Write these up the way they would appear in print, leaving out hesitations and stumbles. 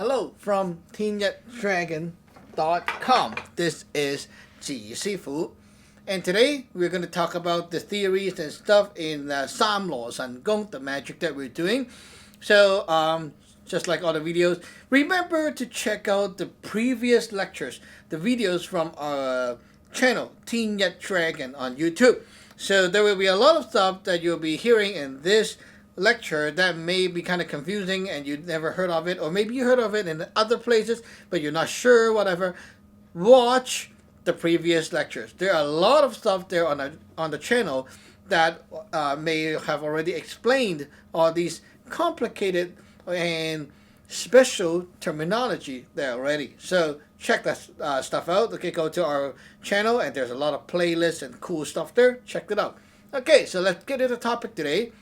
Hello from Yat Dragon.com. This is Ji Sifu. And today we're going to talk about the theories and stuff in Saam Law Sun Gung, the magic that we're doing. So, just like all the videos, remember to check out the previous lectures, the videos from our channel, Yat Dragon on YouTube. So there will be a lot of stuff that you'll be hearing in this lecture that may be kind of confusing and you've never heard of it, or maybe you heard of it in other places but you're not sure, whatever. Watch the previous lectures. There are a lot of stuff there on the channel that may have already explained all these complicated and special terminology there already. So check that stuff out. Okay, go to our channel and there's a lot of playlists and cool stuff there. Check it out. Okay, so let's get into the topic today.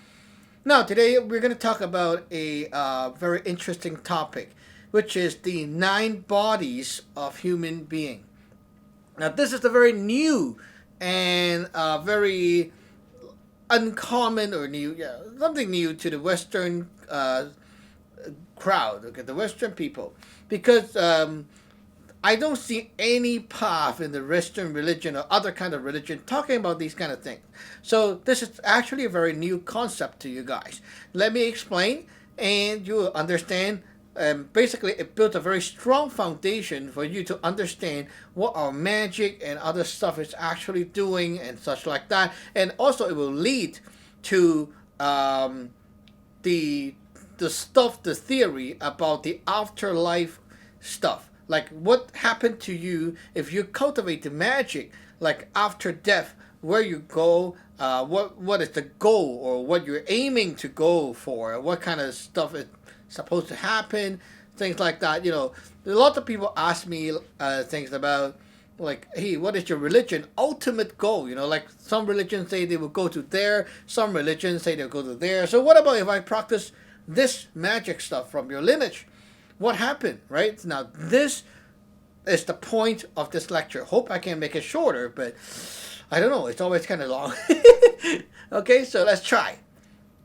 Now, today we're going to talk about a very interesting topic, which is the 9 bodies of human being. Now, this is a very new and very uncommon or new, something new to the Western crowd, okay, the Western people, because I don't see any path in the Western religion or other kind of religion talking about these kind of things. So this is actually a very new concept to you guys. Let me explain and you will understand. Basically, it built a very strong foundation for you to understand what our magic and other stuff is actually doing and such like that. And also it will lead to the theory about the afterlife stuff. Like what happened to you if you cultivate the magic, like after death, where you go, what is the goal or what you're aiming to go for, what kind of stuff is supposed to happen, things like that. You know, a lot of people ask me things about like, hey, what is your religion ultimate goal? You know, like some religions say they will go to there, some religions say they'll go to there. So what about if I practice this magic stuff from your lineage? What happened, right? Now, this is the point of this lecture. Hope I can make it shorter, but I don't know. It's always kind of long. Okay, so let's try.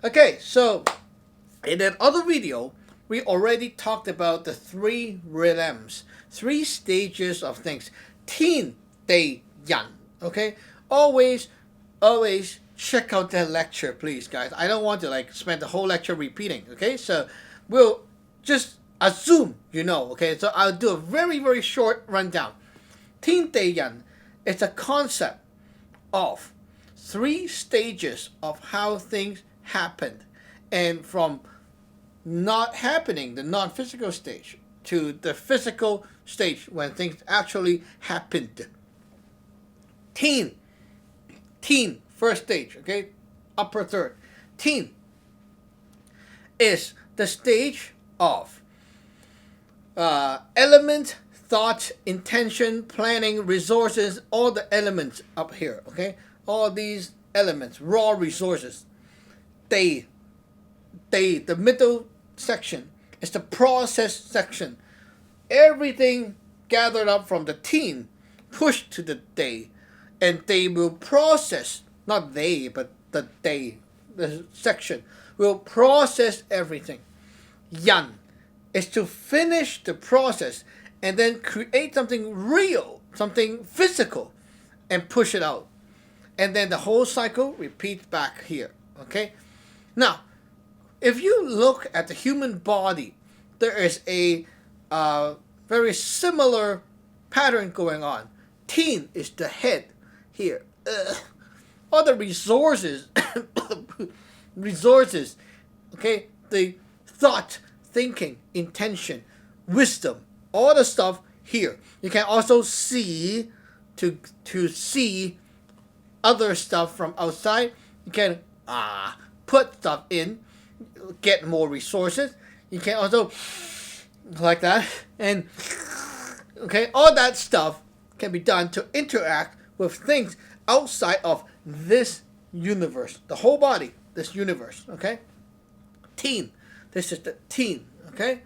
Okay, so in that other video, we already talked about the 3 realms, 3 stages of things. Tin, Dei, Yan. Okay, always check out that lecture, please, guys. I don't want to like spend the whole lecture repeating. Okay, so we'll just assume you know. Okay, so I'll do a very, very short rundown. Tin Dei Yan is a concept of 3 stages of how things happened, and from not happening, the non-physical stage, to the physical stage when things actually happened. Tin, first stage, okay, upper third. Tin is the stage of element, thought, intention, planning, resources, all the elements up here, okay? All these elements, raw resources. The middle section is the process section. Everything gathered up from the tin, pushed to the day, and they will process, not they, but the section, will process everything. Yan is to finish the process and then create something real, something physical, and push it out. And then the whole cycle repeats back here, okay? Now, if you look at the human body, there is a very similar pattern going on. Tin is the head here. All the resources, okay? The thought, thinking, intention, wisdom, all the stuff here. You can also see, to see other stuff from outside. You can put stuff in, get more resources. You can also, like that, and okay, all that stuff can be done to interact with things outside of this universe, the whole body, this universe, okay? Tin, this is the tin, okay?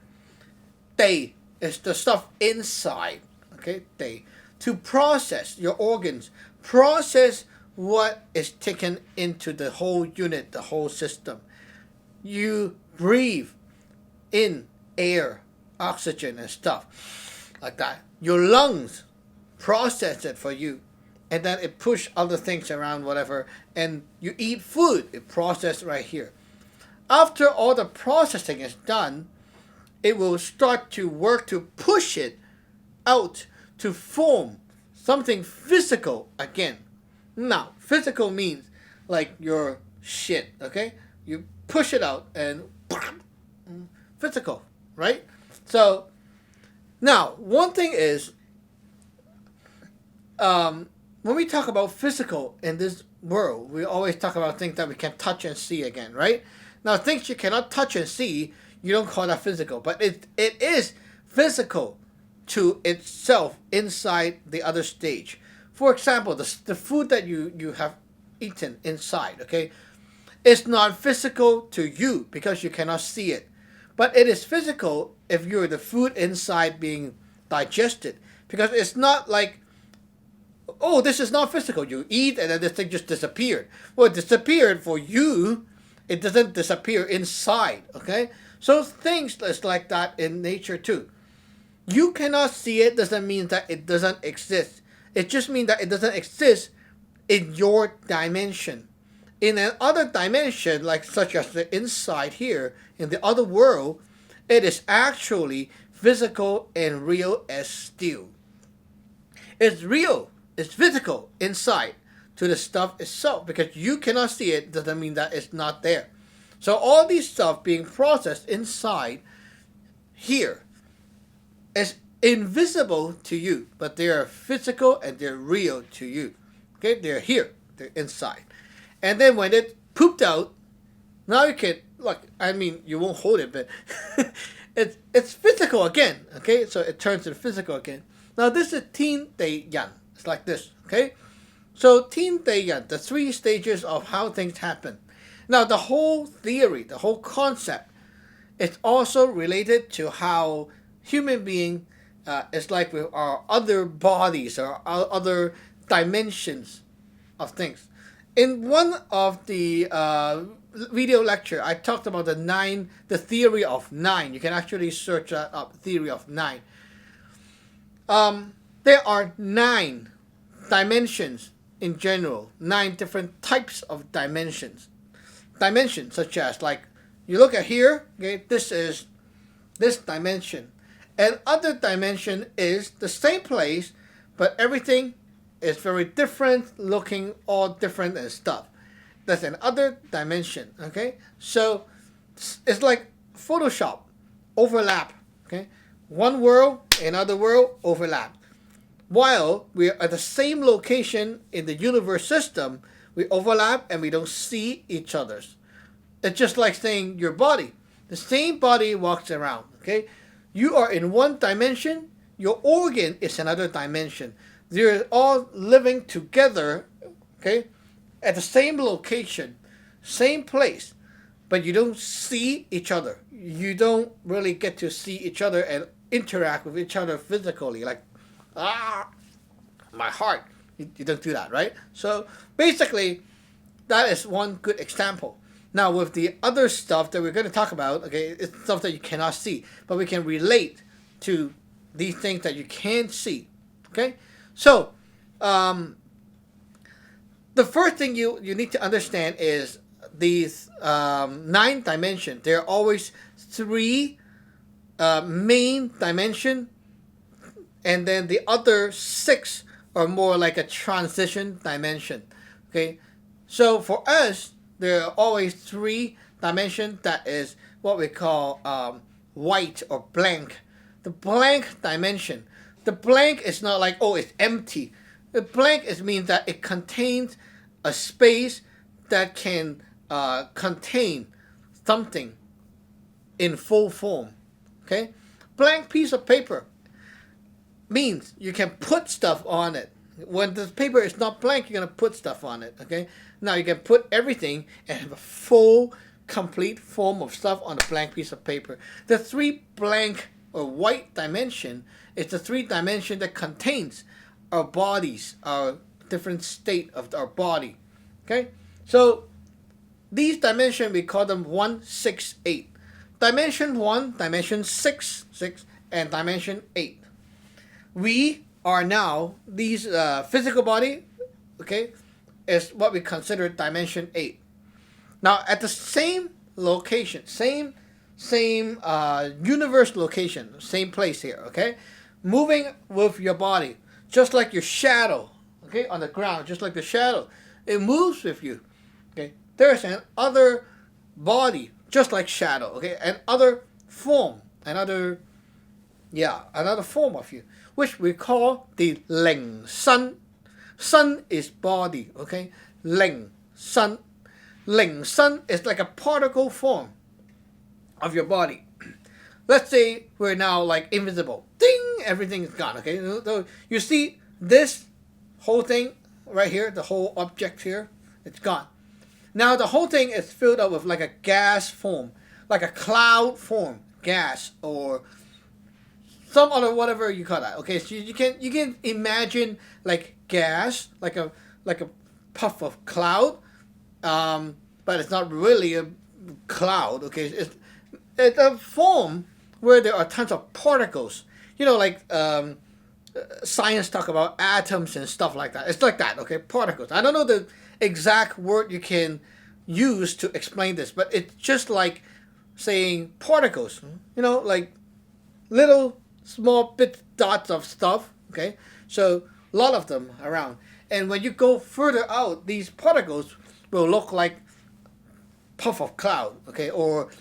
Dei is the stuff inside, okay? Dei, to process your organs, process what is taken into the whole unit, the whole system. You breathe in air oxygen and stuff like that. Your lungs process it for you, and then it push other things around, whatever, and you eat food, it processed right here. After all the processing is done, it will start to work to push it out to form something physical again. Now, physical means like your shit, okay? You push it out and physical, right? So, now, one thing is, when we talk about physical in this world, we always talk about things that we can touch and see again, right? Now, things you cannot touch and see, you don't call that physical, but it is physical to itself inside the other stage. For example, the food that you have eaten inside, okay, it's not physical to you because you cannot see it. But it is physical if you're the food inside being digested. Because it's not like, oh, this is not physical. You eat and then this thing just disappeared. Well, it disappeared for you. It doesn't disappear inside, okay? So things is like that in nature too. You cannot see it doesn't mean that it doesn't exist. It just means that it doesn't exist in your dimension. In another dimension, like such as the inside here, in the other world, it is actually physical and real as steel. It's real, it's physical inside to the stuff itself, because you cannot see it doesn't mean that it's not there. So all these stuff being processed inside here is invisible to you, but they are physical and they're real to you. Okay, they're here, they're inside. And then when it pooped out, now you can, look, I mean, you won't hold it, but it's physical again, okay? So it turns to physical again. Now this is Tin Dei Yan. It's like this, okay? So Tin Dei Yan, the three stages of how things happen. Now the whole theory, the whole concept, it's also related to how human being is like with our other bodies or our other dimensions of things. In one of the video lecture, I talked about the theory of 9. You can actually search that up, theory of 9. There are 9 dimensions in general, 9 different types of dimensions. Dimensions such as, like, you look at here, okay, this is this dimension. And other dimension is the same place, but everything is very different, looking all different and stuff. That's another dimension, okay? So it's like Photoshop, overlap, okay? One world, another world, overlap. While we're at the same location in the universe system, we overlap and we don't see each other's. It's just like saying your body. The same body walks around, okay? You are in one dimension, your organ is another dimension. They're all living together, okay, at the same location, same place, but you don't see each other. You don't really get to see each other and interact with each other physically, like, my heart. You don't do that, right? So basically, that is one good example. Now, with the other stuff that we're going to talk about, okay, it's stuff that you cannot see, but we can relate to these things that you can see, okay? So, the first thing you need to understand is these 9 dimensions. There are always 3 main dimension, and then the other 6 are more like a transition dimension, okay? So for us, there are always 3 dimensions that is what we call white or blank. The blank dimension. The blank is not like, oh, it's empty. The blank means that it contains a space that can contain something in full form. Okay? Blank piece of paper means you can put stuff on it. When the paper is not blank, you're going to put stuff on it. Okay? Now you can put everything and have a full, complete form of stuff on a blank piece of paper. The 3 blank or white dimension is the 3 dimension that contains our bodies, our different state of our body. Okay? So these dimensions, we call them 1, 6, 8. dimension 1, dimension 6, and dimension 8. We are now, these physical body, okay, is what we consider dimension 8. Now, at the same location, same universe location, same place here, okay, moving with your body, just like your shadow, okay, on the ground, just like the shadow, it moves with you, okay. There's an other body, just like shadow, okay, another form, another form of you, which we call the Ling Sun. Sun is body, okay, Ling Sun. Ling Sun is like a particle form of your body. Let's say we're now like invisible. Ding! Everything is gone, okay? So you see this whole thing right here, the whole object here, it's gone. Now the whole thing is filled up with like a gas form, like a cloud form, gas, or some other whatever you call that. Okay, so you can imagine like gas, like a puff of cloud, but it's not really a cloud. Okay, it's a form where there are tons of particles. You know, like science talk about atoms and stuff like that. It's like that. Okay, particles. I don't know the exact word you can use to explain this, but it's just like saying particles. You know, like little small bit dots of stuff. Okay, so a lot of them around. And when you go further out, these particles will look like puff of cloud. Okay, or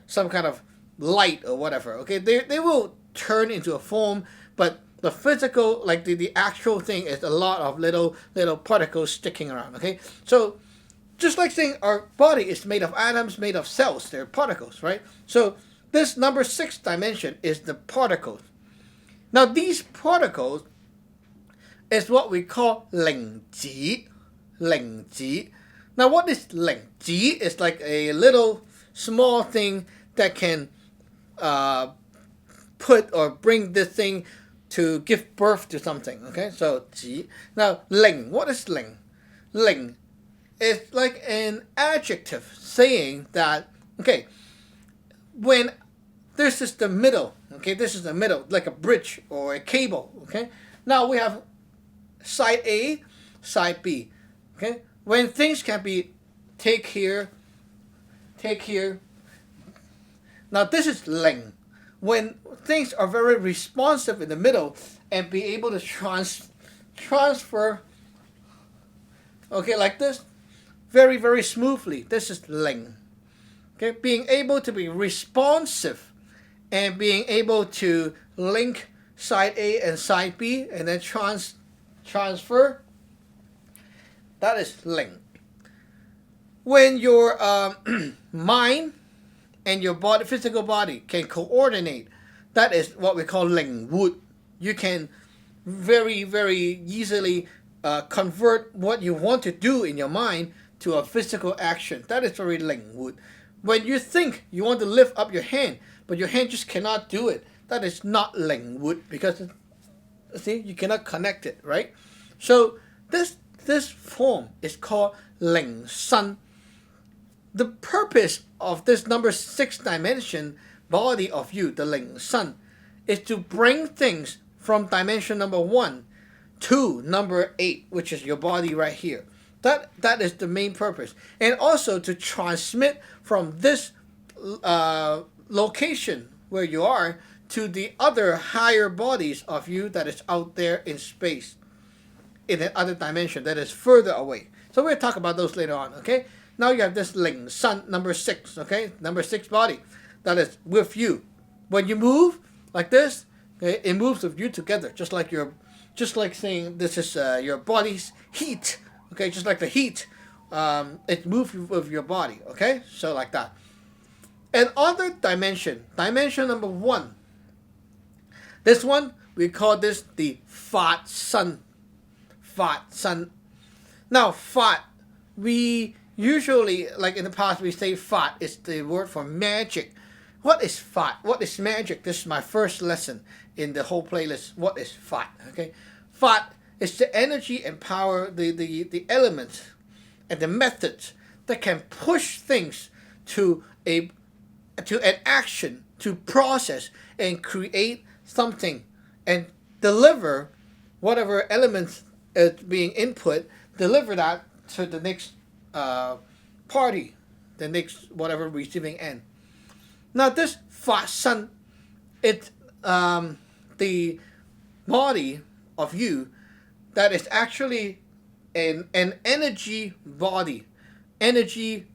some kind of light or whatever. Okay, they will turn into a form, but the physical, like the actual thing, is a lot of little particles sticking around. Okay, so just like saying our body is made of atoms, made of cells, they're particles, right? So this number 6 dimension is the particles. Now these particles is what we call Ling Ji. Ling Ji. Now what is Ling Ji? It's like a little small thing that can put or bring this thing to give birth to something. Okay, so Ji. Now Ling, what is Ling? Ling is like an adjective saying that, okay, when this is the middle, okay, this is the middle, like a bridge or a cable, okay. Now we have side A, side B, okay. When things can be take here. Now this is Ling. When things are very responsive in the middle and be able to transfer, okay, like this, very, very smoothly. This is Ling. Okay, being able to be responsive and being able to link side A and side B and then transfer, that is Ling. When your mind and your body, physical body, can coordinate, that is what we call Ling Wood. You can very, very easily convert what you want to do in your mind to a physical action. That is very Ling Wood. When you think you want to lift up your hand, but your hand just cannot do it, that is not Ling Wood, because see, you cannot connect it, right? So this form is called Ling Sun. The purpose of this number 6 dimension body of you, the Ling Sun, is to bring things from dimension number 1 to number 8, which is your body right here. That is the main purpose. And also to transmit from this location where you are to the other higher bodies of you that is out there in space, in another dimension that is further away. So we'll talk about those later on, okay? Now you have this Ling Sun, number 6, okay? Number 6 body that is with you. When you move like this, okay, it moves with you together, just like saying this is your body's heat, okay? Just like the heat, it moves with your body, okay? So like that. Another dimension, dimension number 1. This one, we call this the Fat Sun. Fat Sun. Now, Fat, we usually, like in the past, we say Fat is the word for magic. What is Fat? What is magic? This is my first lesson in the whole playlist. What is Fat? Okay, Fat is the energy and power, the elements and the methods that can push things to a to an action to process and create something and deliver whatever elements is being input, deliver that to the next party, the next whatever receiving end. Now this Fa San, it's the body of you that is actually an energy body, energy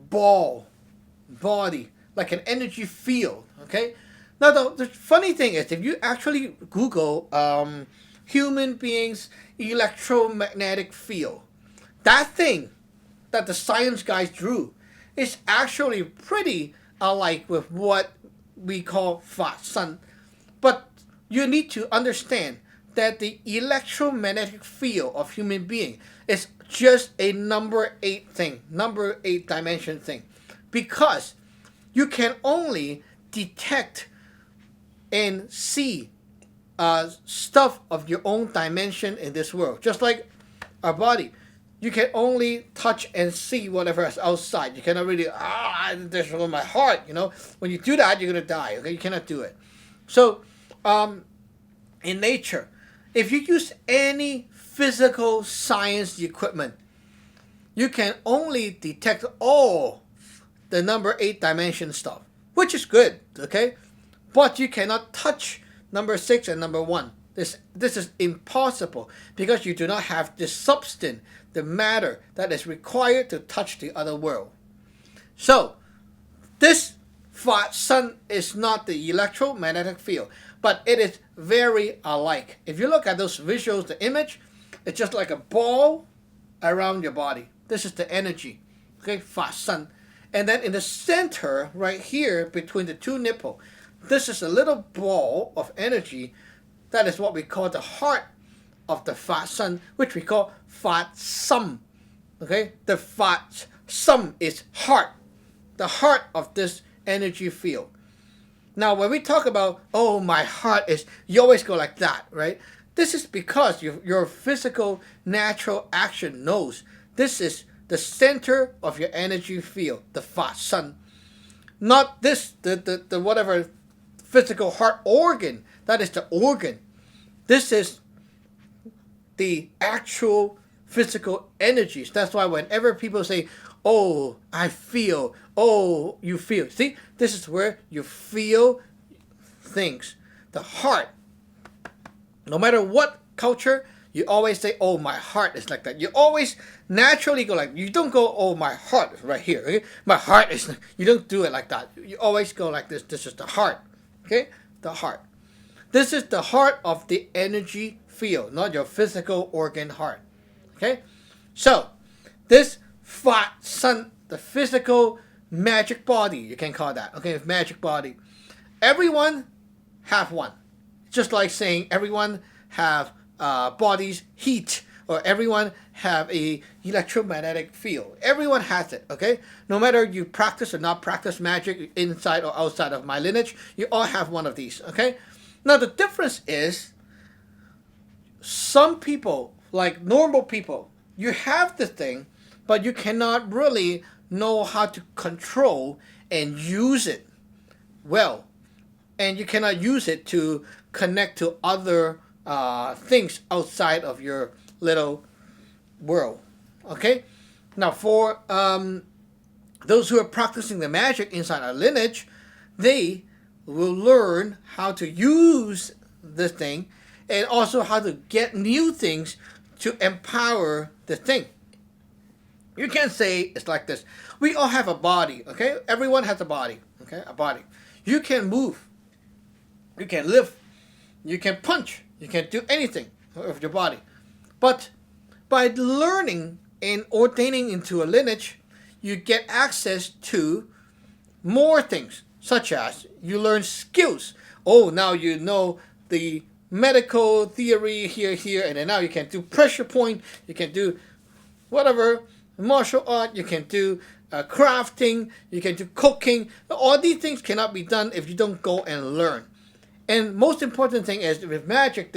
body, like an energy field, okay? Now, the funny thing is, if you actually Google human beings electromagnetic field, that thing that the science guys drew is actually pretty alike with what we call Fa San. But you need to understand that the electromagnetic field of human being is just a number 8 thing, number 8 dimension thing. Because you can only detect and see stuff of your own dimension in this world. Just like our body. You can only touch and see whatever is outside. You cannot really, this is my heart, you know. When you do that, you're going to die, okay? You cannot do it. So, in nature, if you use any physical science equipment, you can only detect all the number 8 dimension stuff, which is good, okay? But you cannot touch number 6 and number 1. This is impossible because you do not have the substance, the matter that is required to touch the other world. So, this Fa San is not the electromagnetic field, but it is very alike. If you look at those visuals, the image, it's just like a ball around your body. This is the energy, okay, Fa San. And then in the center, right here, between the 2 nipple, this is a little ball of energy. That is what we call the heart of the Fa San, which we call Fa Sam. Okay, the Fa Sam is heart, the heart of this energy field. Now, when we talk about, oh, my heart is, you always go like that, right? This is because your physical, natural action knows this is the center of your energy field, the Fa San. Not this, the whatever physical heart organ, that is the organ. This is the actual physical energies. That's why whenever people say, oh, I feel, oh, you feel. See, this is where you feel things. The heart. No matter what culture, you always say, oh, my heart is like that. You always naturally go like, you don't go, oh, my heart is right here. Okay? My heart is, you don't do it like that. You always go like this. This is the heart. Okay? The heart. This is the heart of the energy field, not your physical organ heart. Okay? So, this Fa San, the physical magic body, you can call that. Okay? Magic body. Everyone have one. Just like saying everyone have body's heat, or everyone have a electromagnetic field. Everyone has it, okay? No matter you practice or not practice magic inside or outside of my lineage, you all have one of these, okay? Now the difference is, some people, like normal people, you have the thing, but you cannot really know how to control and use it well. And you cannot use it to connect to other things outside of your little world. Okay? Now for those who are practicing the magic inside our lineage, they will learn how to use this thing and also how to get new things to empower the thing. You can say it's like this. We all have a body, okay? Everyone has a body, okay? A body. You can move. You can live. You can punch. You can do anything with your body. But by learning and ordaining into a lineage, you get access to more things, such as you learn skills. Oh, now you know the medical theory here, and then now you can do pressure point. You can do whatever, martial art. You can do crafting. You can do cooking. All these things cannot be done if you don't go and learn. And most important thing is with magic,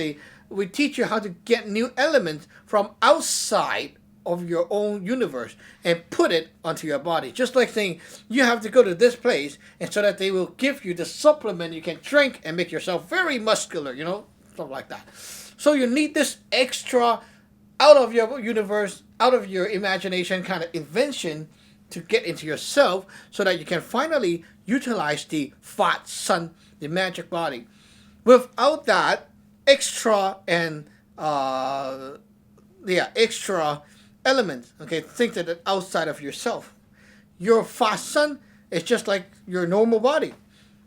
we teach you how to get new elements from outside of your own universe and put it onto your body. Just like saying you have to go to this place, and so that they will give you the supplement you can drink and make yourself very muscular, stuff like that. So you need this extra out of your universe, out of your imagination kind of invention to get into yourself, so that you can finally utilize the Fat Sun, the magic body. Without that extra and extra elements, things that are outside of yourself, your Fat Sun is just like your normal body.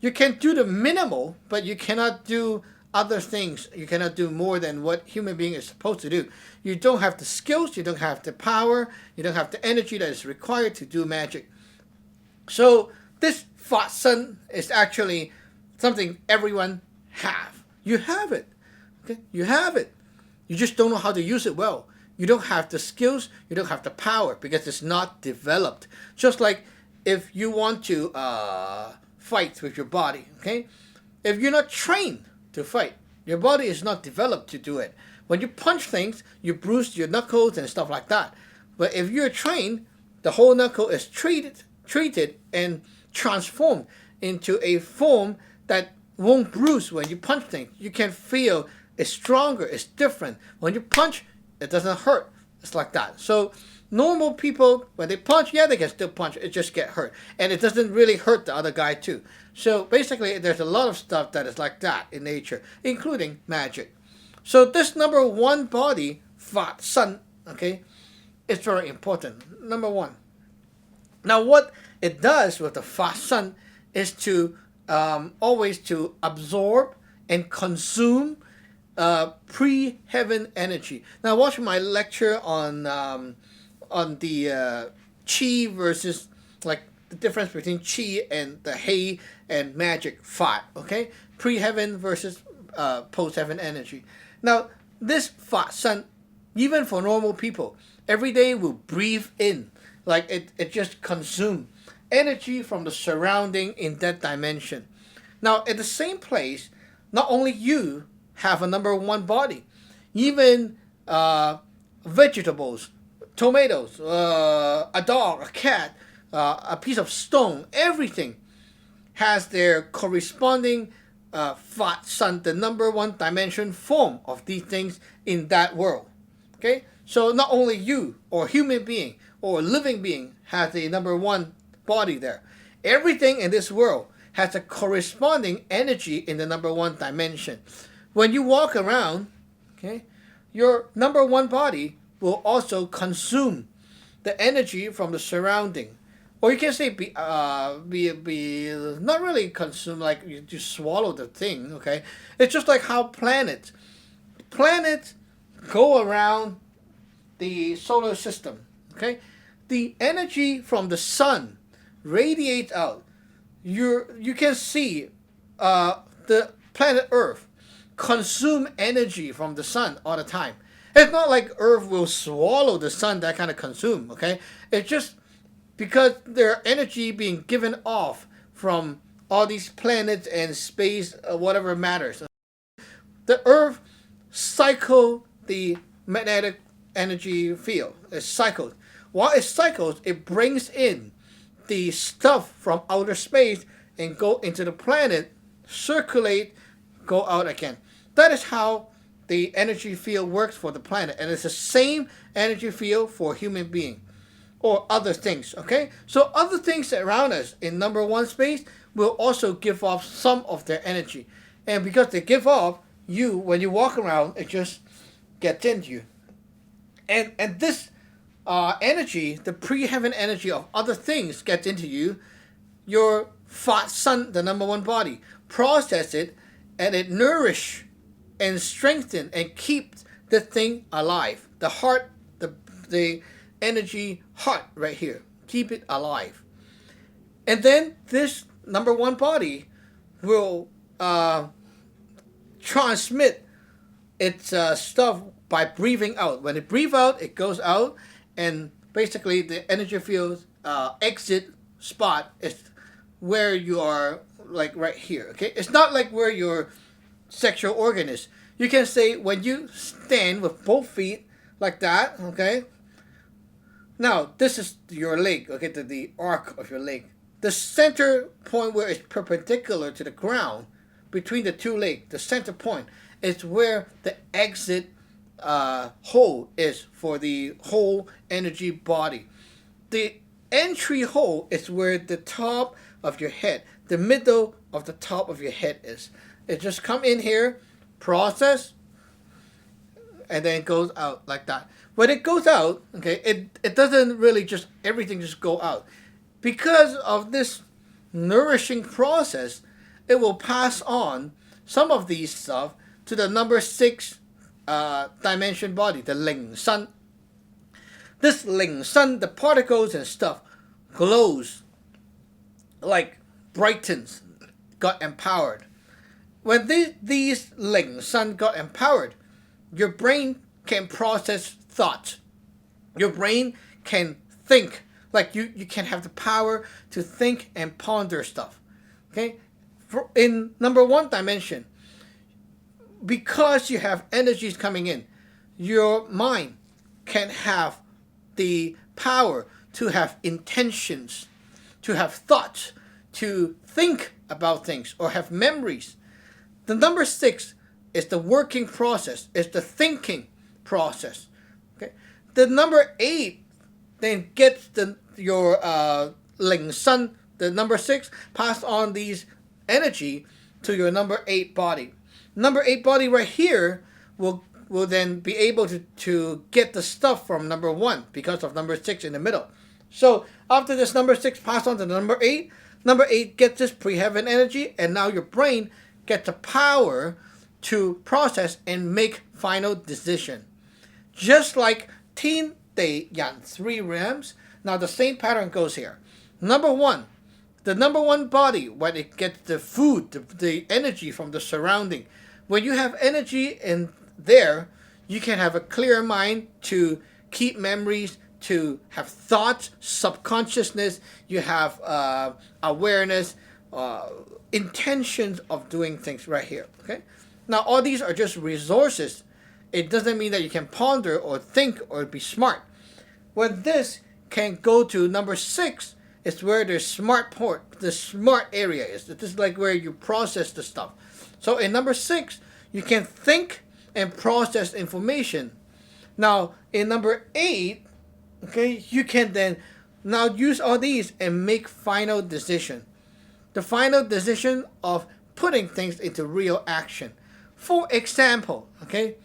You can do the minimal, but you cannot do other things. You cannot do more than what human being is supposed to do. You don't have the skills, you don't have the power, you don't have the energy that is required to do magic. So this Fat Sun is actually something everyone have. You have it. You have it. You just don't know how to use it well. You don't have the skills, you don't have the power, because it's not developed. Just like if you want to fight with your body, if you're not trained to fight, your body is not developed to do it. When you punch things, you bruise your knuckles and stuff like that. But if you're trained, the whole knuckle is treated and transformed into a form that won't bruise when you punch things. You can feel it's stronger, it's different. When you punch, it doesn't hurt. It's like that. So normal people, when they punch, they can still punch. It just get hurt. And it doesn't really hurt the other guy too. So basically, there's a lot of stuff that is like that in nature, including magic. So this number one body, Fat Sun, is very important. Number one. Now what it does with the Fat Sun is to always to absorb and consume pre-heaven energy. Now watch my lecture on the Qi versus, like, the difference between Qi and the Hei and magic Fat, pre-heaven versus post-heaven energy. Now this Fat Sun, even for normal people, every day will breathe in, like it just consumes energy from the surrounding in that dimension. Now at the same place, not only you have a number one body, even vegetables, tomatoes, a dog, a cat, a piece of stone, everything has their corresponding Fat Sun, the number one dimension form of these things in that world. So not only you or human being or living being has a number one body there. Everything in this world has a corresponding energy in the number one dimension. When you walk around, your number one body will also consume the energy from the surrounding. Or you can say be not really consume, like you just swallow the thing, It's just like how planets go around the solar system, The energy from the sun radiates out. You can see the planet Earth consume energy from the sun all the time. It's not like Earth will swallow the sun, that kind of consume, It's just because their energy being given off from all these planets and space, whatever matters. The Earth cycle the magnetic energy field. It cycles. While it cycles, it brings in the stuff from outer space and go into the planet, circulate, go out again. That is how the energy field works for the planet, and it's the same energy field for human being or other things. So other things around us in number one space will also give off some of their energy, and because they give off, when you walk around, it just gets into you, and this energy, the pre-heaven energy of other things, gets into you. Your Fat Sun, the number one body, process it, and it nourish and strengthen and keep the thing alive. The heart, the energy heart right here, keep it alive. And then this number one body will transmit its stuff by breathing out. When it breathes out, it goes out, and basically the energy field exit spot is where you are, like right here. It's not like where your sexual organ is. You can say when you stand with both feet like that, Now, this is your leg, okay, the arc of your leg. The center point where it's perpendicular to the ground, between the two legs, the center point, is where the exit hole is for the whole energy body. The entry hole is where the top of your head, the middle of the top of your head is. It just come in here, process, and then it goes out like that. When it goes out, okay, it doesn't really just, everything just go out. Because of this nourishing process, it will pass on some of these stuff to the number 6 dimension body, the Ling Sun. This Ling Sun, the particles and stuff, glows, like brightens, got empowered. When these Ling Sun got empowered, your brain can process thoughts. Your brain can think. Like you can have the power to think and ponder stuff. Okay? In number 1 dimension, because you have energies coming in, your mind can have the power to have intentions, to have thoughts, to think about things or have memories. The number 6 is the working process, is the thinking process. Okay? The number 8 then gets your Ling Sun, the number 6, pass on these energy to your number 8 body. Number 8 body right here will then be able to get the stuff from number 1 because of number 6 in the middle. So after this number 6 pass on to number 8 gets this pre-heaven energy, and now your brain gets the power to process and make final decision. Just like Teen Day Yan 3 realms, now the same pattern goes here. Number 1, the number 1 body, when it gets the food, the energy from the surrounding. When you have energy in there, you can have a clear mind to keep memories, to have thoughts, subconsciousness, you have awareness, intentions of doing things right here. Okay. Now all these are just resources. It doesn't mean that you can ponder or think or be smart. When this can go to number 6, it's where the smart port, the smart area is. This is like where you process the stuff. So in number 6, you can think and process information. Now in number 8, okay, you can then now use all these and make final decision. The final decision of putting things into real action. For example, okay,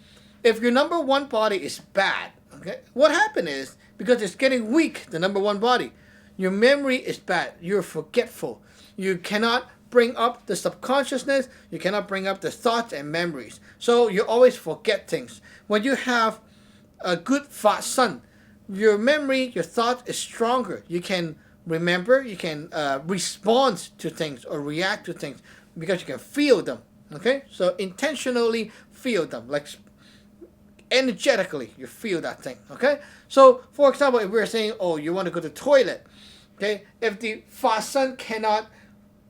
if your number 1 body is bad, okay, what happened is, because it's getting weak, the number 1 body, your memory is bad, you're forgetful, you cannot bring up the subconsciousness, you cannot bring up the thoughts and memories, so you always forget things. When you have a good Fa Sun, your memory, your thought is stronger. You can remember, you can respond to things or react to things because you can feel them. Okay, so intentionally feel them, like energetically you feel that thing. Okay, so for example, if we're saying, oh, you want to go to the toilet, okay, if the Fa Sun cannot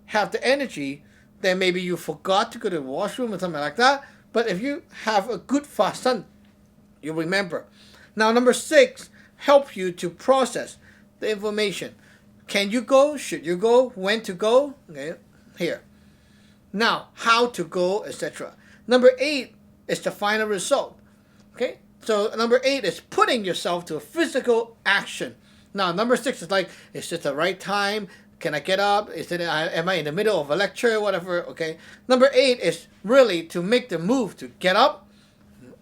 have the energy, then maybe you forgot to go to the washroom or something like that. But if you have a good Fa Sun, you remember. Now number 6 help you to process the information. Can you go? Should you go? When to go? Okay, here. Now, how to go, etc. Number 8 is the final result. Okay, so number 8 is putting yourself to a physical action. Now, number 6 is like, is it the right time? Can I get up? Am I in the middle of a lecture? Whatever. Okay. Number 8 is really to make the move to get up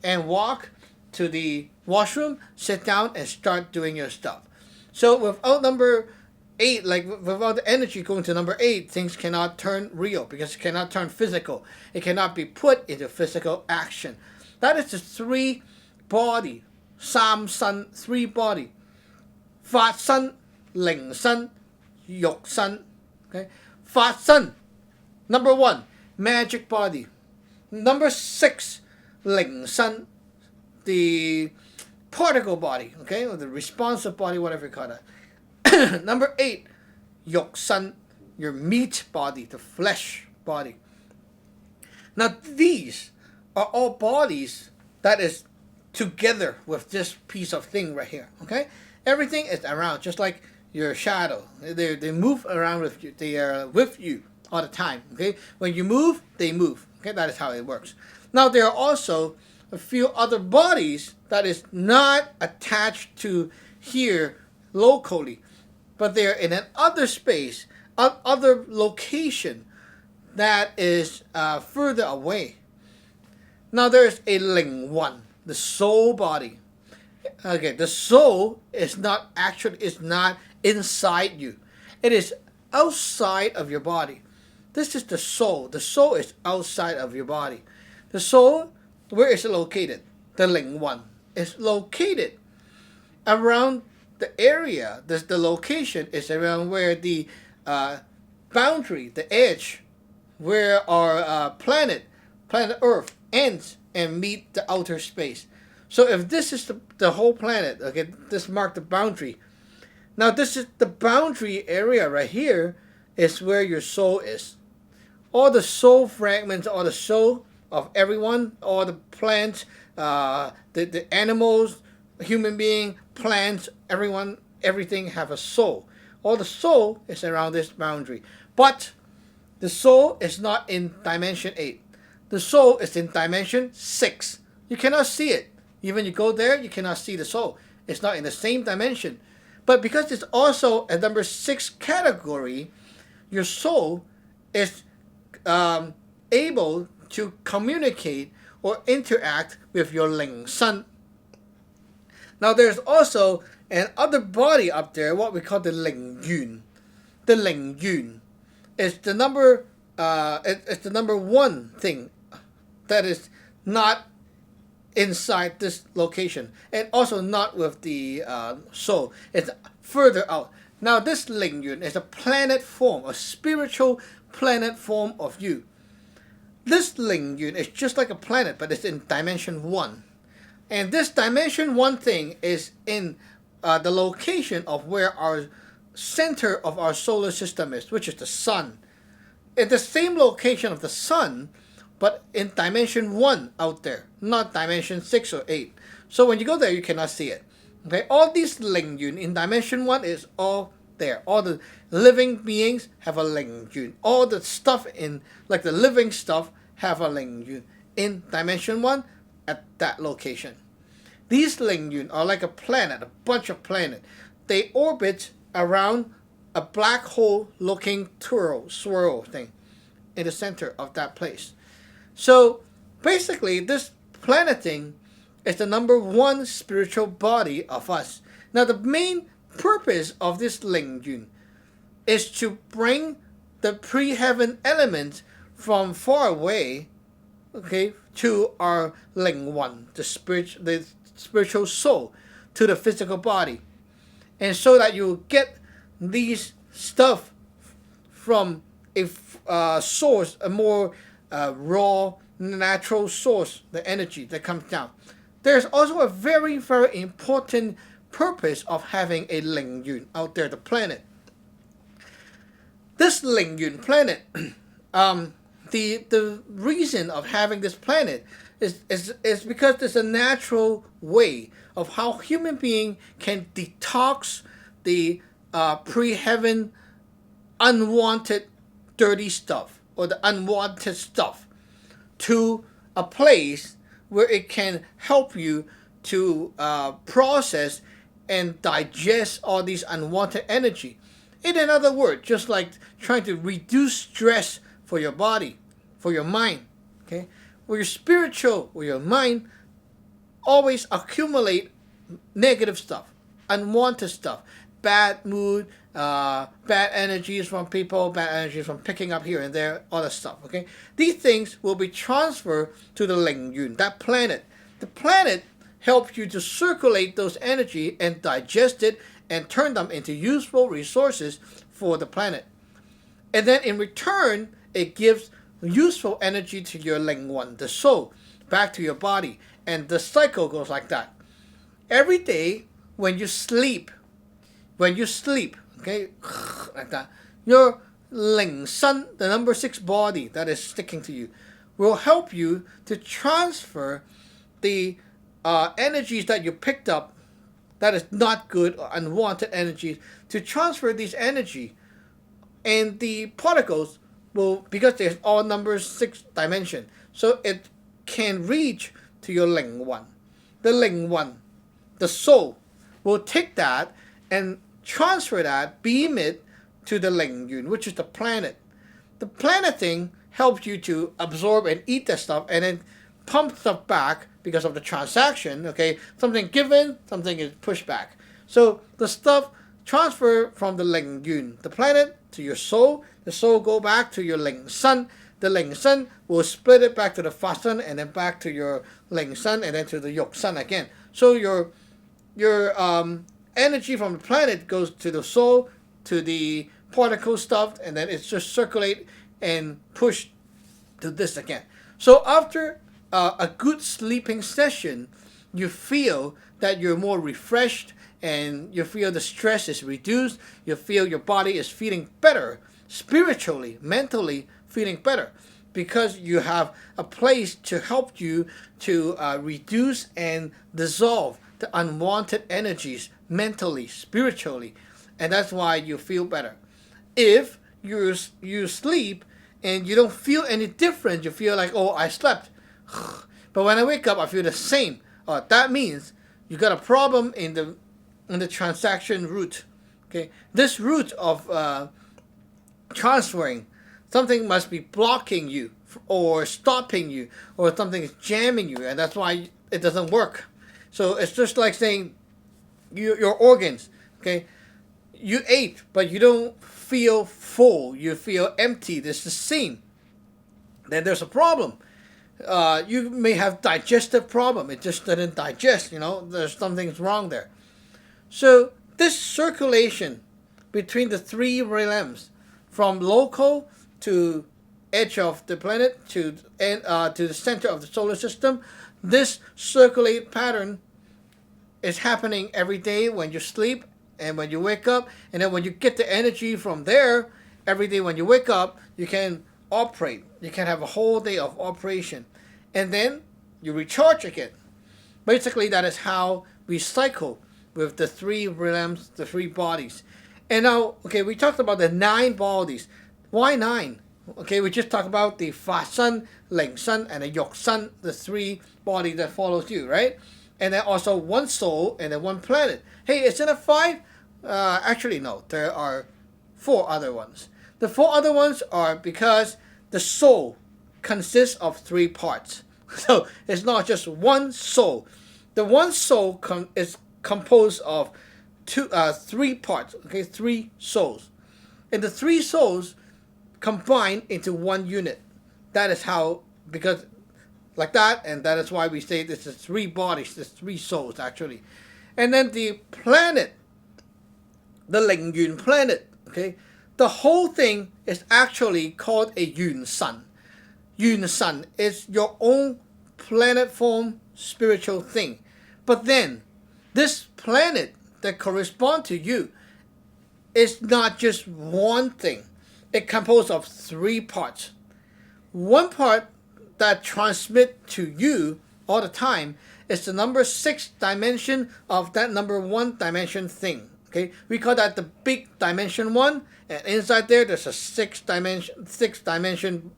and walk to the washroom, sit down, and start doing your stuff. So without number 8, like without the energy going to number 8, things cannot turn real because it cannot turn physical. It cannot be put into physical action. That is the 3 body, Saam Sun 3 body. Fa Sun, Ling Sun, Yuk Sun. Okay, Fa Sun, number 1, magic body. Number 6, Ling Sun, the particle body, okay, or the responsive body, whatever you call that. Number 8, Yuk Sun, your meat body, the flesh body. Now these are all bodies that is together with this piece of thing right here, okay? Everything is around, just like your shadow. They move around with you. They are with you all the time. Okay, when you move, they move. Okay, that is how it works. Now there are also a few other bodies that is not attached to here locally, but they're in an other space, other location that is further away. Now there's a Ling One, the soul body. Okay, the soul is not inside you. It is outside of your body. This is the soul. The soul is outside of your body. The soul, where is it located? The Ling One is located around the area. The location is around where the boundary, the edge, where our planet Earth ends and meet the outer space. So if this is the whole planet, okay, this marks the boundary. Now this is the boundary area right here is where your soul is. All the soul fragments, all the soul of everyone, all the plants, the animals, human being, plants, everything have a soul. All the soul is around this boundary. But the soul is not in dimension 8. The soul is in dimension 6. You cannot see it. Even you go there, you cannot see the soul. It's not in the same dimension. But because it's also a number 6 category, your soul is able to communicate or interact with your Ling Sun. Now there's also another body up there, what we call the Ling Yun. The Ling Yun is the number it's the number 1 thing that is not inside this location, and also not with the soul. It's further out. Now this Ling Yun is a planet form, a spiritual planet form of you. This Ling Yun is just like a planet, but it's in dimension 1. And this dimension 1 thing is in the location of where our center of our solar system is, which is the sun. It's the same location of the sun, but in dimension 1 out there, not dimension 6 or 8. So when you go there, you cannot see it. Okay, all these Ling Yun in dimension 1 is all there. All the living beings have a Ling Yun. All the stuff in, like the living stuff, have a Ling Yun in dimension 1 at that location. These Ling Yun are like a planet, a bunch of planets. They orbit around a black hole looking swirl thing in the center of that place. So basically this planet thing is the number 1 spiritual body of us. Now the main purpose of this Ling Yun is to bring the pre-heaven element from far away, okay, to our Ling One, the spiritual soul, to the physical body. And so that you get these stuff from a source, a more raw, natural source, the energy that comes down. There's also a very, very important purpose of having a Ling Yun out there, the planet. This Ling Yun planet, the reason of having this planet is because there's a natural way of how human being can detox the pre-heaven unwanted dirty stuff or the unwanted stuff to a place where it can help you to process and digest all these unwanted energy. In another word, just like trying to reduce stress for your body, for your mind, okay? Where your spiritual, where your mind always accumulate negative stuff, unwanted stuff, bad mood, bad energies from people, bad energies from picking up here and there, all that stuff, okay? These things will be transferred to the Ling Yun, that planet. The planet helps you to circulate those energy and digest it and turn them into useful resources for the planet. And then in return, it gives useful energy to your Ling One, the soul, back to your body. And the cycle goes like that. Every day when you sleep, okay, like that, your Ling Sun, the number 6 body that is sticking to you, will help you to transfer the energies that you picked up that is not good or unwanted energies, to transfer these energy. And the particles will, because there's all number 6 dimension, so it can reach to your Ling One. The Ling One, the soul, will take that and transfer that, beam it to the Ling Yun, which is the planet. The planet thing helps you to absorb and eat that stuff, and then pump stuff back because of the transaction. Okay, something given, something is pushed back. So the stuff transfer from the Ling Yun, the planet, to your soul. The soul go back to your Ling Sun. The Ling Sun will split it back to the Fa Sun, and then back to your Ling Sun, and then to the Yok Sun again. So your energy from the planet goes to the soul, to the particle stuff, and then it's just circulate and push to this again. So after a good sleeping session, you feel that you're more refreshed, and you feel the stress is reduced. You feel your body is feeling better, spiritually, mentally feeling better, because you have a place to help you to reduce and dissolve the unwanted energies mentally, spiritually, and that's why you feel better. If you sleep and you don't feel any different, you feel like, oh, I slept, but when I wake up I feel the same. That means you got a problem in the transaction route. Okay, this route of transferring, something must be blocking you or stopping you, or something is jamming you, and that's why it doesn't work. So it's just like saying your organs. Okay, you ate but you don't feel full, you feel empty. It's the same. Then there's a problem. You may have digestive problem. It just didn't digest. There's something's wrong there. So this circulation between the 3 realms, from local to edge of the planet to the center of the solar system, this circulate pattern is happening every day when you sleep and when you wake up, and then when you get the energy from there, every day when you wake up, you can operate. You can have a whole day of operation, and then you recharge again. Basically, that is how we cycle with the 3 realms, the 3 bodies. And now, okay, we talked about the 9 bodies. Why 9? Okay, we just talked about the Fa Sun, Ling Sun, and the Yok Sun, the 3 bodies that follows you, right? And then also 1 soul and then 1 planet. Hey, isn't it 5? Actually, no. There are 4 other ones. The 4 other ones are because the soul consists of 3 parts. So it's not just 1 soul. The 1 soul is composed of 3 parts. Okay, 3 souls, and the 3 souls combine into 1 unit. That is how, because like that, and that is why we say this is 3 bodies. There's 3 souls actually. And then the planet, the Ling Yun planet. Okay, the whole thing is actually called a Yun Sun. Yun Sun is your own planet form spiritual thing. But then this planet that correspond to you is not just one thing. It composed of 3 parts. 1 part that transmit to you all the time is the number 6 dimension of that number 1 dimension thing. Okay, we call that the big dimension 1, and inside there's a 6 dimension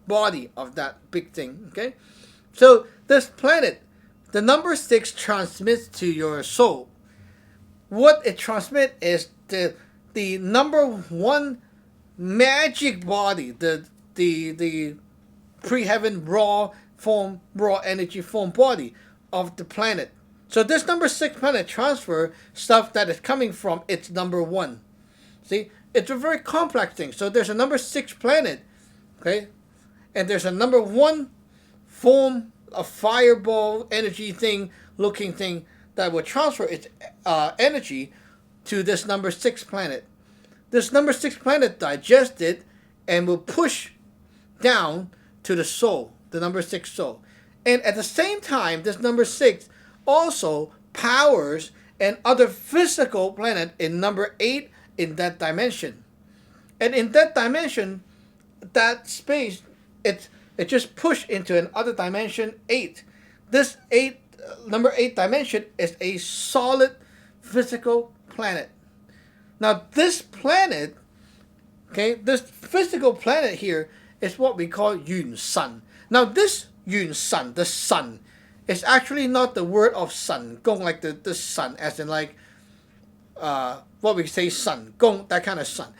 body of that big thing. Okay, so this planet, the number 6 transmits to your soul. What it transmits is the number 1 magic body, the pre-heaven raw energy form body of the planet. So this number 6 planet transfer stuff that is coming from its number 1. See, it's a very complex thing. So there's a number 6 planet, okay, and there's a number 1 form of fireball energy thing, looking thing that will transfer its energy to this number 6 planet. This number 6 planet digests it and will push down to the soul, the number 6 soul. And at the same time, this number 6 also powers an other physical planet in number 8 in that dimension. And in that dimension, that space, it just pushed into another dimension 8. This number 8 dimension is a solid physical planet. Now this planet, okay, this physical planet here is what we call Yun Sun. Now this Yun Sun, the sun, is actually not the word of Sun Gong, like the sun, as in like what we say Sun Gong, that kind of sun.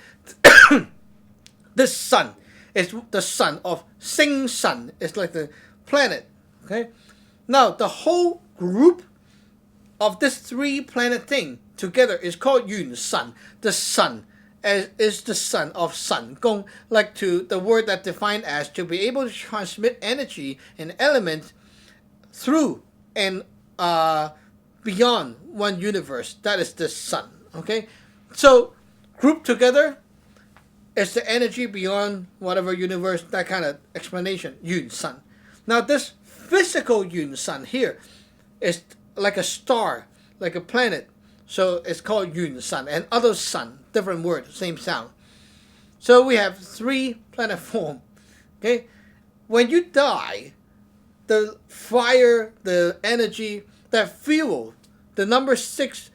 This sun is the sun of Sing Sun. It's like the planet. Okay. Now the whole group of this 3-planet thing together is called Yun Sun. The sun is the sun of Sun Gong, like to the word that defined as to be able to transmit energy and elements through and beyond one universe. That is the sun. Okay, so grouped together is the energy beyond whatever universe. That kind of explanation. Yun Sun. Now this physical Yun Sun here is like a star, like a planet. So it's called Yun Sun. And other sun, different word, same sound. So we have 3-planet form. Okay, when you die, the fire, the energy, that fuel, the number 6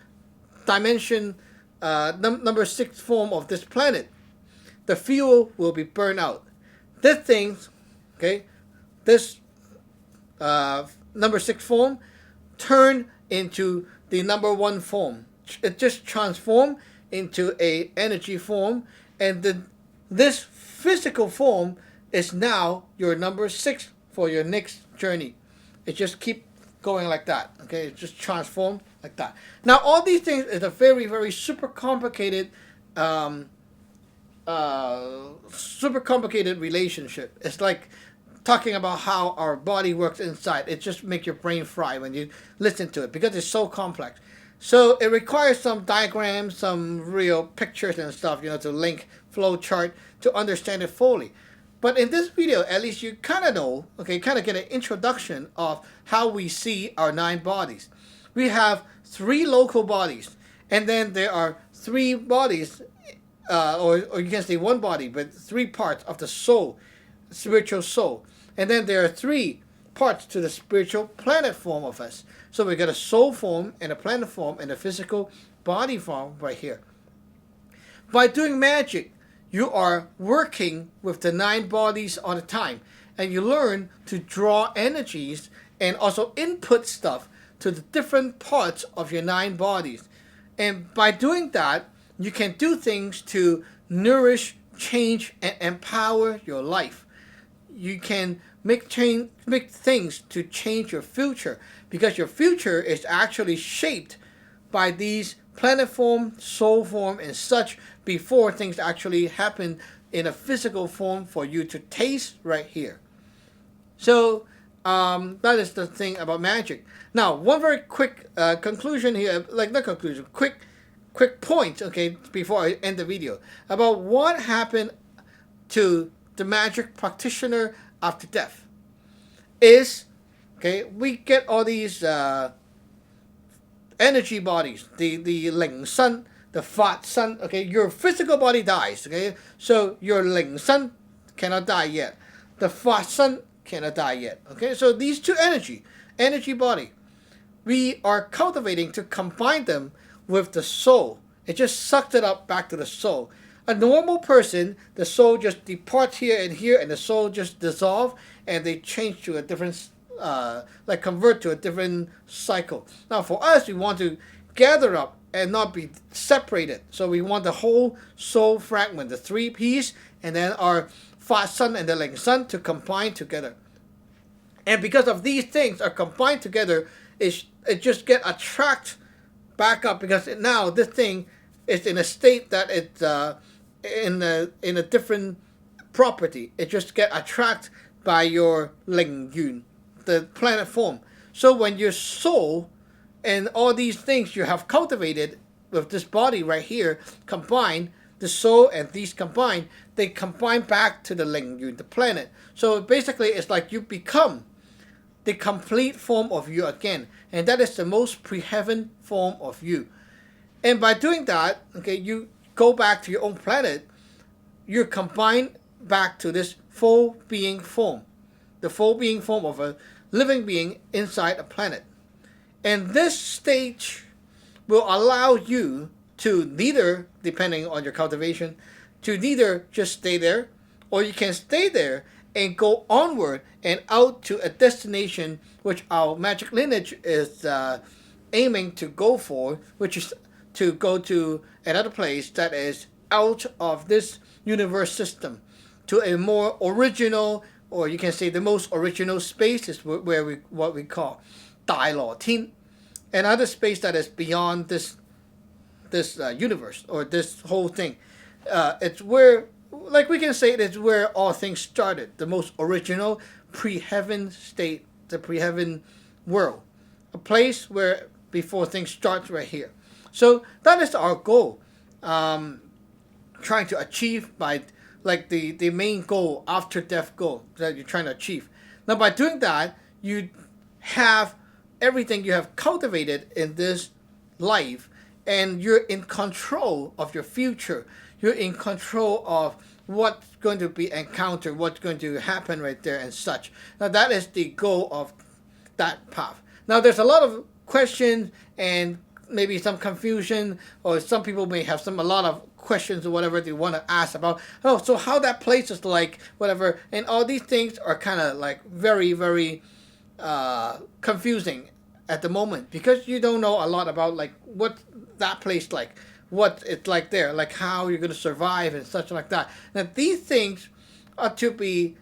dimension, number 6 form of this planet, the fuel will be burned out. This thing, okay, this number 6 form turn into the number 1 form. It just transform into a energy form, and then this physical form is now your number 6 for your next journey. It just keep going like that. Okay, it just transform like that. Now all these things is a very, very super complicated relationship. It's like talking about how our body works inside. It just makes your brain fry when you listen to it because it's so complex. So it requires some diagrams, some real pictures and stuff, to link flow chart to understand it fully. But in this video, at least you kind of know, okay, kind of get an introduction of how we see our 9 bodies. We have 3 local bodies, and then there are 3 bodies, or you can say 1 body, but 3 parts of the soul, spiritual soul. And then there are 3 parts to the spiritual planet form of us. So we got a soul form and a planet form and a physical body form right here. By doing magic, you are working with the 9 bodies all the time, and you learn to draw energies and also input stuff to the different parts of your 9 bodies. And by doing that, you can do things to nourish, change, and empower your life. You can make things to change your future, because your future is actually shaped by these planet form, soul form, and such before things actually happen in a physical form for you to taste right here. So that is the thing about magic. Now, one very quick conclusion here, like not conclusion, quick point, okay, before I end the video, about what happened to the magic practitioner after death is, okay, we get all these energy bodies, the Ling Sun, the Fat Sun, okay, your physical body dies, okay, so your Ling Sun cannot die yet, the Fat Sun cannot die yet, okay, so these 2 energy body, we are cultivating to combine them with the soul. It just sucked it up back to the soul. A normal person, the soul just departs here, and the soul just dissolve, and they change to a different, like convert to a different cycle. Now for us, we want to gather up and not be separated. So we want the whole soul fragment, the 3 piece, and then our Fat Sun and the Ling Sun to combine together. And because of these things are combined together, it just get attracted back up, because now this thing is in a state that it's in a different property. It just get attracted by your Ling Yun, the planet form. So when your soul and all these things you have cultivated with this body right here combine, the soul and these combine, they combine back to the Ling Yun, the planet. So basically it's like you become the complete form of you again, and that is the most pre-heaven form of you. And by doing that, okay, you go back to your own planet, you're combined back to this full being form, the full being form of a living being inside a planet. And this stage will allow you to neither, depending on your cultivation, to neither just stay there, or you can stay there and go onward and out to a destination which our magic lineage is aiming to go for, which is to go to another place that is out of this universe system, to a more original, or you can say the most original space is where what we call 大羅天, another space that is beyond this universe or this whole thing. It's where, like we can say, it's where all things started, the most original pre-heaven state, the pre-heaven world, a place where before things start right here. So that is our goal, trying to achieve by like the main goal, after death goal that you're trying to achieve. Now by doing that, you have everything you have cultivated in this life, and you're in control of your future. You're in control of what's going to be encountered, what's going to happen right there and such. Now that is the goal of that path. Now there's a lot of questions and maybe some confusion, or some people may have a lot of questions or whatever they want to ask about, oh, so how that place is like, whatever. And all these things are kind of like very, very confusing at the moment, because you don't know a lot about like what that place like, what it's like there, like how you're going to survive and such like that. Now these things are to be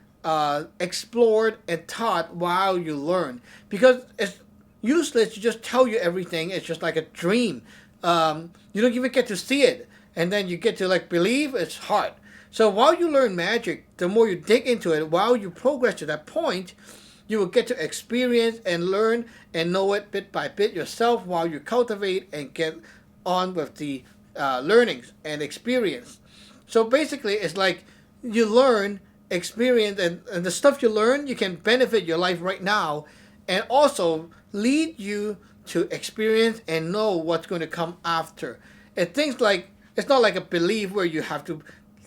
explored and taught while you learn, because it's useless to just tell you everything. It's just like a dream. You don't even get to see it, and then you get to like believe. It's hard. So while you learn magic, the more you dig into it, while you progress to that point, you will get to experience and learn and know it bit by bit yourself while you cultivate and get on with the learnings and experience. So basically, it's like you learn, experience, and the stuff you learn, you can benefit your life right now, and also lead you to experience and know what's going to come after. And things like, it's not like a belief where you have to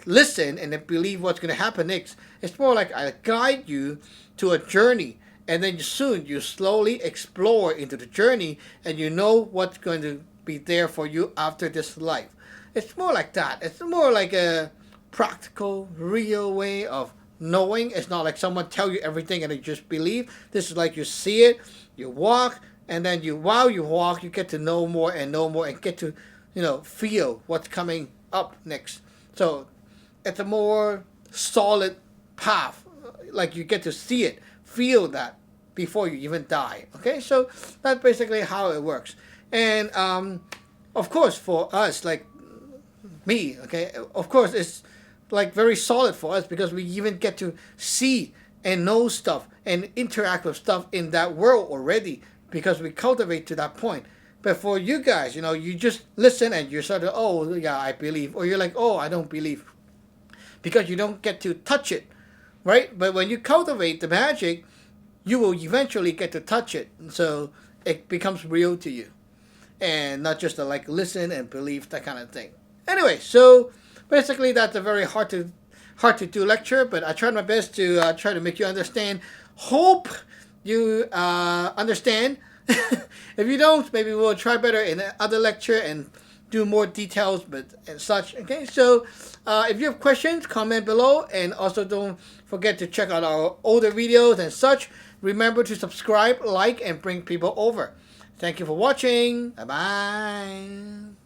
listen and then believe what's going to happen next. It's more like I guide you to a journey, and then soon you slowly explore into the journey, and you know what's going to be there for you after this life. It's more like that. It's more like a practical, real way of knowing. It's not like someone tell you everything and you just believe. This is like you see it, you walk, and then while you walk, you get to know more and get to, feel what's coming up next. So it's a more solid path. Like you get to see it, feel that before you even die. Okay, so that's basically how it works. And of course, for us, like me, okay, of course, it's like very solid for us because we even get to see and know stuff and interact with stuff in that world already, because we cultivate to that point. But for you guys, you just listen and you're sort of, oh yeah, I believe, or you're like, oh, I don't believe, because you don't get to touch it, right? But when you cultivate the magic, you will eventually get to touch it, so it becomes real to you, and not just like listen and believe, that kind of thing. Anyway, so basically that's a very hard to do lecture, but I tried my best to try to make you understand. Hope you understand. If you don't, maybe we'll try better in another lecture and do more details and such. Okay, so if you have questions, comment below, and also don't forget to check out our older videos and such. Remember to subscribe, like, and bring people over. Thank you for watching. Bye bye.